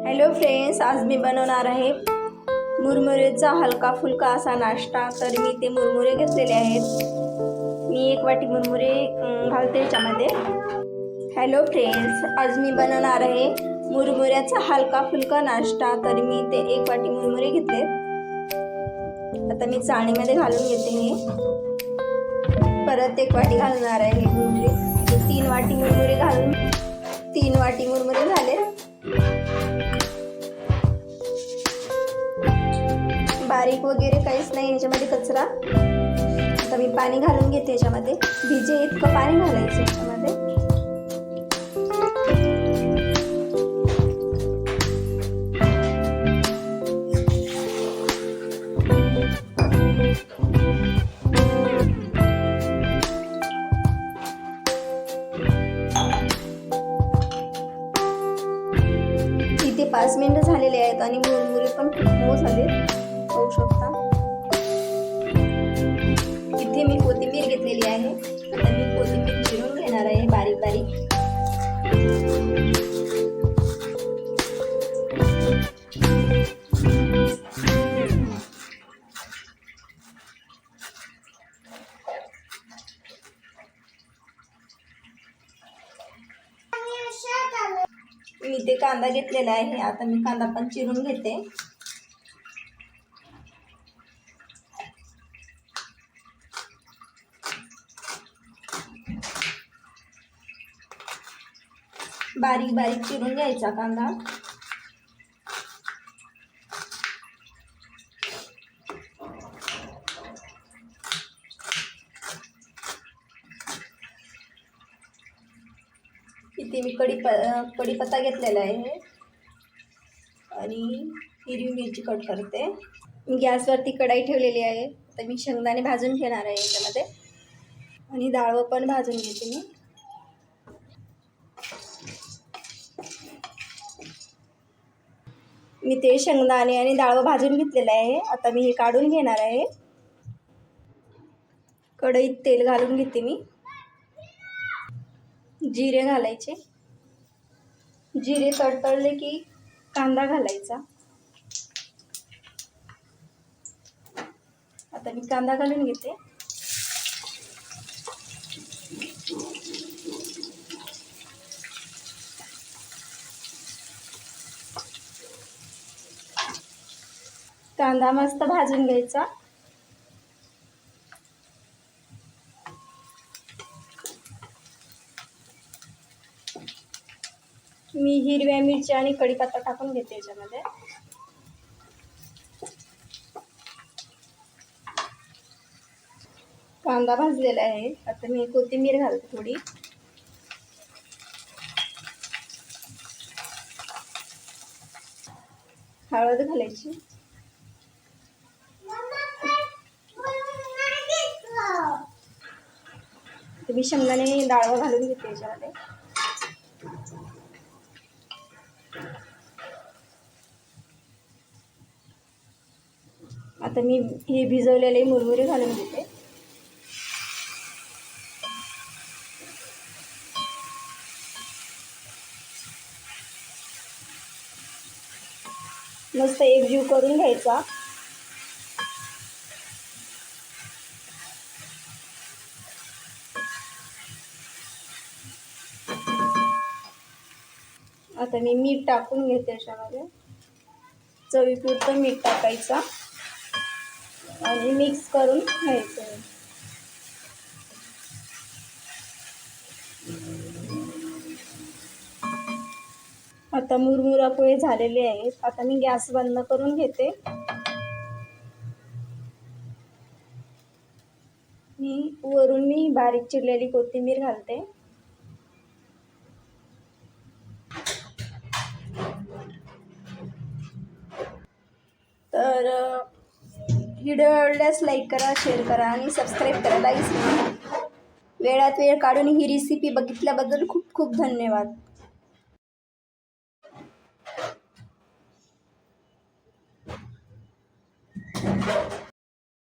Hello friends, आज मी बनवणार आहे मुरमुरेचा हलका फुलका असा नाश्ता। तर मी ते मुरमुरे घेतलेले आहेत। मी 1 वाटी मुरमुरे घालते याच्यामध्ये। हॅलो फ्रेंड्स, आज मी बनवणार आहे मुरमुऱ्याचा हलका फुलका नाश्ता। तर मी ते 1 वाटी मुरमुरे घेतले। आता मी चाळणीमध्ये घालून घेते हे। परत 1 वाटी घालणार आहे मुरमुरे। 3 वाटी मुरमुरे घालून 3 वाटी मुरमुरे झाले। बारीक वगैरे काहीच नाही याच्यामध्ये कचरा। आता मी पाणी घालून घेते याच्यामध्ये। भिजे इतकं पाणी घालायचं याच्यामध्ये। इथे 5 मिनिटं झालेले आहेत आणि मुरमुरे पण खूप मऊ झाले, पाहू शकता। इथे मी कोथिंबीर घेतलेली आहे। आता मी कोथिंबीर चिरून घेणार आहे बारीक बारीक। मी इथे कांदा घेतलेला आहे। आता मी कांदा पण चिरून घेते। बारीक बारीक चिरून घ्यायचा कांदा। इथे मी कढीपत्ता घेतलेला आहे आणि हिरवी मिरची कट करते। मी गॅसवरती कढाई ठेवलेली आहे। तर मी शेंगदाणे भाजून घेणार आहे याच्यामध्ये आणि डाळ पण भाजून घेते मी ते शेंगदाणे आणि डाळ भाजून घेतलेलं आहे। आता मी हे काढून घेणार आहे। कढईत तेल घालून घेते मी। जिरे घालायचे। जिरे तडतडले की कांदा घालायचा। आता मी कांदा घालून घेते। कांदा मस्त भाजून घ्यायचा। मी हिरव्या मिरच्या आणि कढीपत्ता टाकून घेते याच्यामध्ये। कांदा भाजलेला आहे। आता मी कोथिंबीर घालते थोडी। हळद घालायची। मी शेंगदाणे डाळ घालून घेते याच्यामध्ये। आता मी हे भिजवलेले मुरमुरे घालून घेते। मस्त एकजीव करून घ्यायचा। आता मी मीठ टाकून घेते याच्यामध्ये। चवीपुरतं मीठ टाकायचं आणि मिक्स करून घ्यायचं। आता मुरमुरा पोहे झालेले आहेत। आता मी गॅस बंद करून घेते। वरून मी बारीक चिरलेली कोथिंबीर घालते। तर व्हिडिओ आवडल्यास लाईक करा, शेअर करा आणि सबस्क्राईब करायला विसरू नका। वेळात वेळ काढून ही रेसिपी बघितल्याबद्दल खूप खूप धन्यवाद।